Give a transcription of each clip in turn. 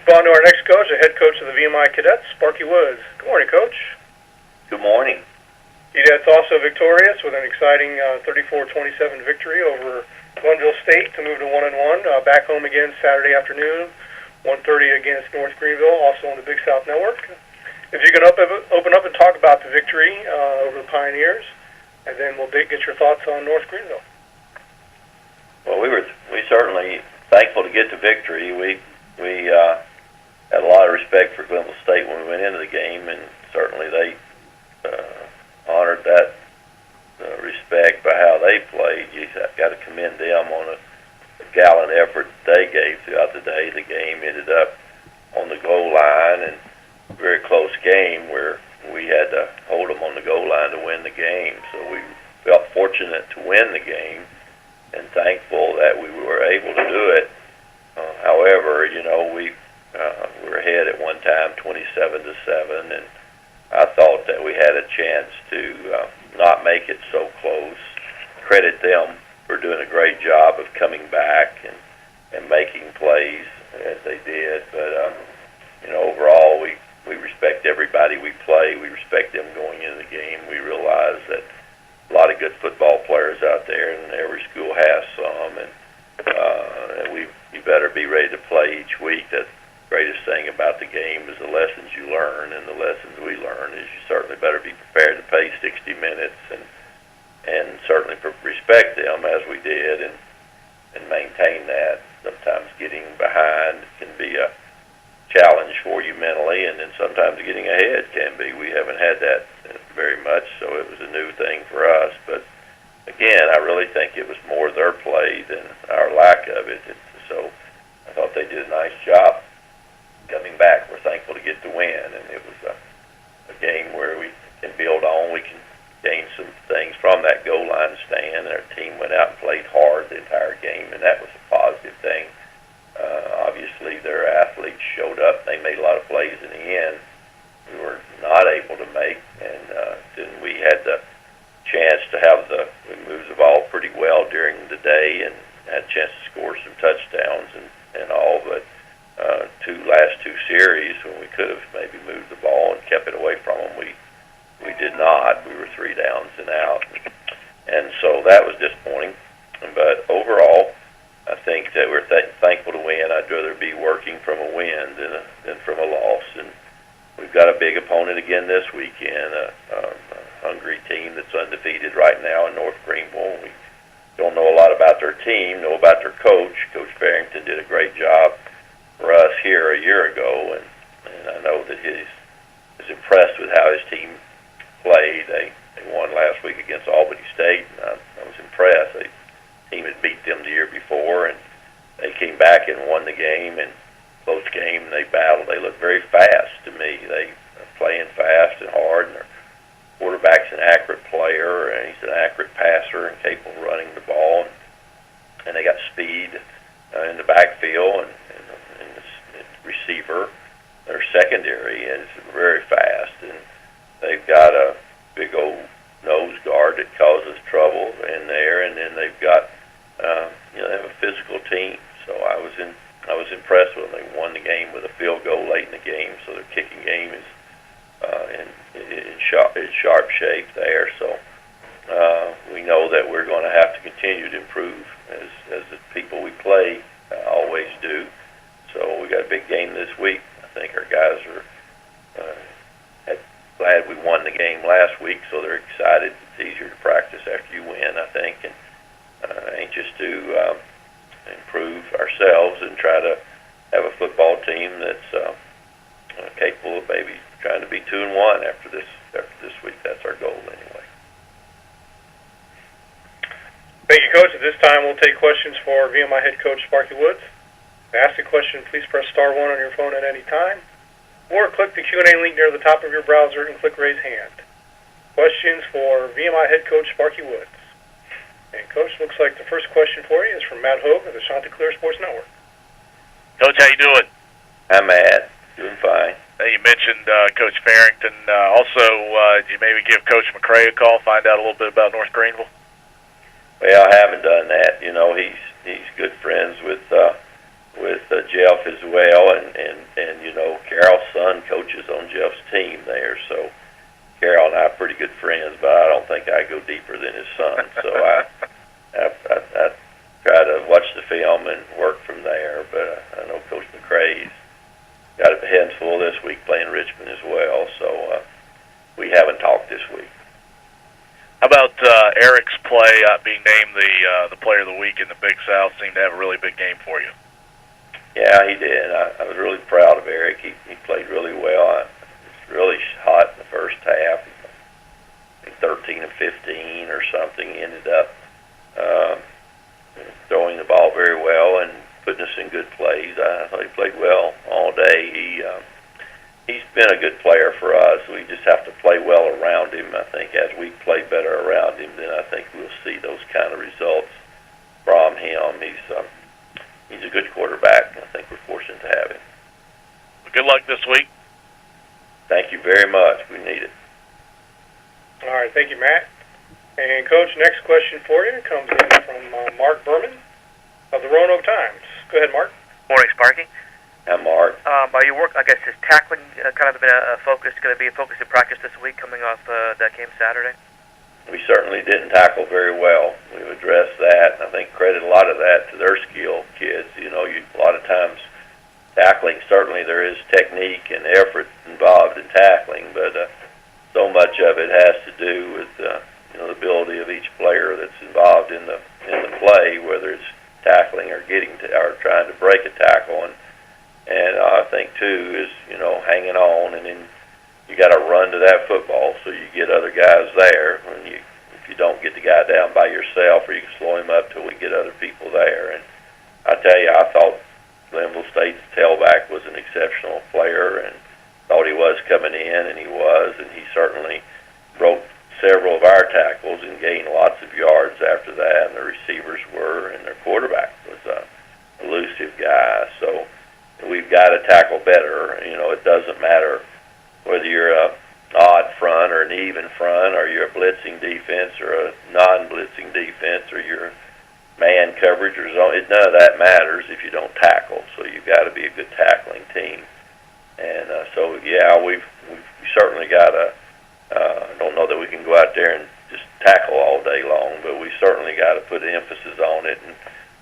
On to our next coach, the head coach of the VMI Cadets, Sparky Woods. Good morning, Coach. Good morning. Cadets also victorious with an exciting 34-27 victory over Glenville State to move to 1-1. Back home again Saturday afternoon, 1:30 against North Greenville, also on the Big South Network. If you can open up and talk about the victory over the Pioneers, and then we'll get your thoughts on North Greenville. Well, we certainly thankful to get the victory. We had a lot of respect for Glenville State when we went into the game, and certainly they honored that respect by how they played. You got to commend them on a gallant effort they gave throughout the day. The game ended up on the goal line, and a very close game where we had to hold them on the goal line to win the game. So we felt fortunate to win the game and thankful that we were able to do it. However, you know, we were ahead at one time 27-7, and I thought that we had a chance to not make it so close. Credit them for doing a great job of coming back and making plays as they did. But, you know, overall, we respect everybody we play. We respect them going into the game. We realize that a lot of good football players out there, and every school has some, and you better be ready to play each week. That's the greatest thing about the game is the lessons you learn, and the lessons we learn is you certainly better be prepared to play 60 minutes and certainly respect them as we did and maintain that. Sometimes getting behind can be a challenge for you mentally, and then sometimes getting ahead can be. We haven't had that very much, so it was a new thing for us. But again, I really think it was more their play than our lack of it. So I thought they did a nice job coming back. We're thankful to get the win, and it was a game where we can build on. We can gain some things from that goal line stand. Our team went out and played hard the entire game, and that was a positive thing. Obviously, their athletes showed up. They made a lot of plays in the end. We were not able to make, and then we had the chance to we moved the ball pretty well during the day and had a chance to score some touchdowns and all, but last two series when we could have maybe moved the ball and kept it away from them, we did not. We were 3 downs and out, and so that was disappointing. But overall, I think that we're thankful to win. I'd rather be working from a win than from a loss, and we've got a big opponent again this weekend, a hungry team that's undefeated right now in North Greenville. We don't know a lot about their team, know about their coach. Coach Barrington did a great job for us here a year ago, and I know that he's impressed with how his team played. They won last week against Albany State, and I was impressed. The team had beat them the year before, and they came back and won the game, and close game, and they battled. They looked very fast to me. They are playing fast and hard, and their quarterback's an accurate player, and he's an accurate passer and capable of running the ball, and they got speed in the backfield, and the receiver. Their secondary is very fast, and they've got a big old nose guard that causes trouble in there, and then they've got they have a physical team. So I was impressed with them. They won the game with a field goal late in the game, so their kicking game is in sharp shape there. So we know that we're going to have to continue to improve as the people we play always do. So we got a big game this week. I think our guys are glad we won the game last week, so they're excited. It's easier to practice after you win, I think, and anxious to improve ourselves and try to have a football team that's capable of maybe trying to be 2-1 after this week. That's our goal anyway. Thank you, Coach. At this time, we'll take questions for VMI head coach Sparky Woods. To ask a question, please press *1 on your phone at any time, or click the Q&A link near the top of your browser and click Raise Hand. Questions for VMI head coach Sparky Woods. And, Coach, looks like the first question for you is from Matt Hogue of the Chanticleer Sports Network. Coach, how you doing? Hi, Matt. Doing fine. You mentioned Coach Farrington. Also, did you maybe give Coach McCray a call, find out a little bit about North Greenville? Well, I haven't done that. You know, he's good friends with Jeff as well, and you know, Carol's son coaches on Jeff's team there, so Carol and I are pretty good friends, but I don't think I go deeper than his son. So I try to watch the film and work from there. But I know Coach McCrae's got a hands full this week playing Richmond as well, so we haven't talked this week. How about Eric's play being named the player of the week in the Big South? Seemed to have a really big game for you. Yeah, he did. I was really proud of Eric. He played really well. It was really hot in the first half. I think 13 of 15 or something. He ended up throwing the ball very well and putting us in good plays. I thought he played well all day. He's been a good player for us. We just have to play well around him. I think as we play better around him, then I think we'll see those kind of results from him. He's a good quarterback, and I think we're fortunate to have him. Well, good luck this week. Thank you very much. We need it. All right, thank you, Matt. And, Coach, next question for you comes in from Mark Berman of the Roanoke Times. Go ahead, Mark. Morning, Sparky. Hi, Mark. Are you I guess, is tackling kind of been a focus, going to be a focus in practice this week coming off that game Saturday? We certainly didn't tackle very well. We've addressed that, and I think credit a lot of that to their skill kids. You know, a lot of times tackling, certainly there is technique and effort involved in tackling, but so much of it has to do with the ability of each player that's involved in the play, whether it's tackling or or trying to break a tackle. And I think too is hanging on, and then you got to run to that football so you get other guys there. If you don't get the guy down by yourself, or you can slow him up till we get other people there. And I tell you, I thought Glenville State's tailback was an exceptional player, and thought he was coming in, and he was, and he certainly broke several of our tackles and gained lots of yards after that. And the receivers were, and their quarterback was a elusive guy. So we've got to tackle better. It doesn't matter whether you're a odd front or an even front, or you're a blitzing defense or a non-blitzing defense, or you're man coverage or zone. None of that matters if you don't tackle. So you've got to be a good tackling team. And we certainly got to. I don't know that we can go out there and just tackle all day long, but we certainly got to put emphasis on it and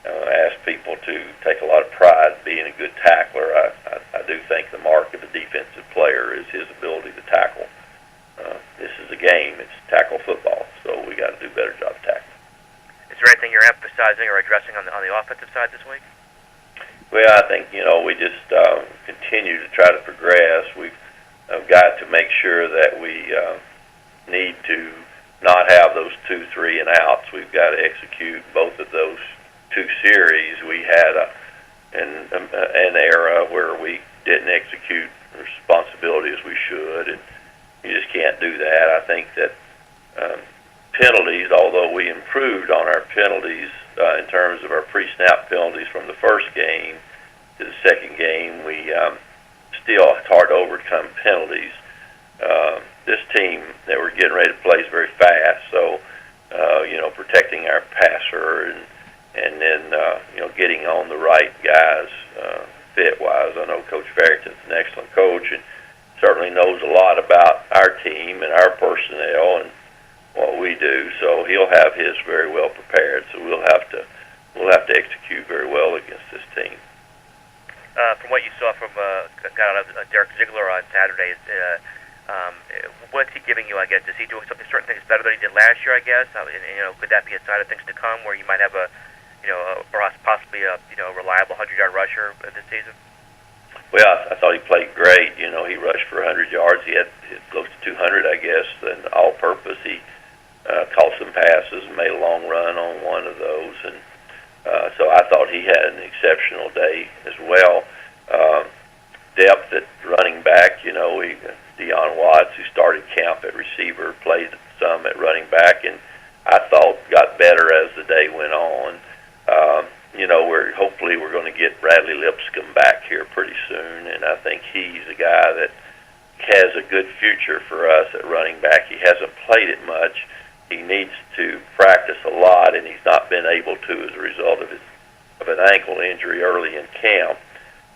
ask people to take a lot of pride in being a good tackler. I do think the mark of a defensive player is his ability to tackle. This is a game. It's tackle football, so we got to do a better job tackling. Is there anything you're emphasizing or addressing on the offensive side this week? Well, I think, we just continue to try to progress. We've got to make sure that we need to not have those 2, 3 and outs. We've got to execute both of those 2 series. We had an era where we didn't execute responsibility as we should, and you just can't do that. I think that penalties, although we improved on our penalties in terms of our pre-snap penalties from the first game to the second game, we still it's hard to overcome penalties. This team that we're getting ready to play is very fast, so protecting our passer and then getting on the right guys fit-wise. I know Coach Farrington's an excellent coach and certainly knows a lot about our team and our personnel and what we do. So he'll have his very well prepared. So we'll have to execute very well against this team. From what you saw from Derek Ziegler on Saturday, what's he giving you? I guess is he doing certain things better than he did last year? I guess, and, could that be a sign of things to come, where you might have possibly a reliable 100-yard rusher this season? Well, I thought he played great. He rushed for 100 yards. He had close to 200, I guess, and all-purpose. He caught some passes and made a long run on one of those, and so I thought he had an exceptional day as well. Depth at running back, Deion Watts, who started camp at receiver, played some at running back, and I thought got better as the day went on. Hopefully we're going to get Bradley Lipscomb back here pretty soon, and I think he's a guy that has a good future for us at running back. He hasn't played it much. He needs to practice a lot, and he's not been able to as a result of his of an ankle injury early in camp.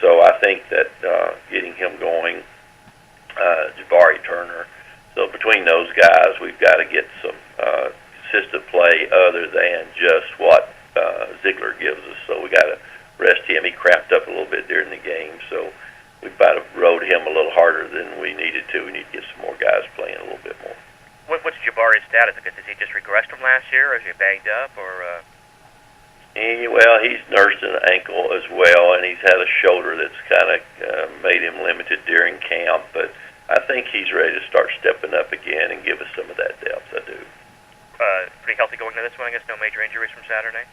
So I think that getting him going, Jabari Turner. So between those guys, we've got to get some consistent play other than just what Ziegler gives us. So we got to rest him. He cramped up a little bit during the game, so we might have rode him a little harder than we needed to. We need to get some more guys playing a little bit more. What's Jabari's status? Has he just regressed from last year, or is he banged up, or? Well, he's nursed an ankle as well, and he's had a shoulder that's kind of made him limited during camp. But I think he's ready to start stepping up again and give us some of that depth. I do. Pretty healthy going into this one, I guess. No major injuries from Saturday.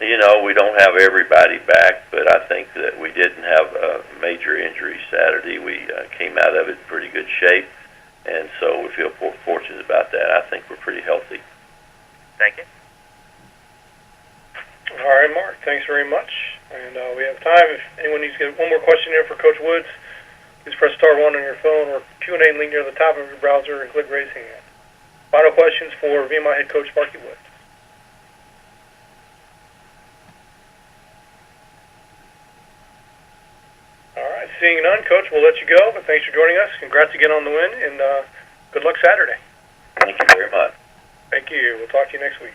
You know, we don't have everybody back, but I think that we didn't have a major injury Saturday. We came out of it in pretty good shape, and so we feel fortunate about that. I think we're pretty healthy. Thank you. All right, Mark, thanks very much. And we have time. If anyone needs to get one more question in for Coach Woods, please press *1 on your phone or Q&A link near the top of your browser and click Raise Hand. Final questions for VMI head coach Sparky Woods. All right, seeing none, Coach, we'll let you go, but thanks for joining us. Congrats again on the win, and good luck Saturday. Thank you very much. Thank you. We'll talk to you next week.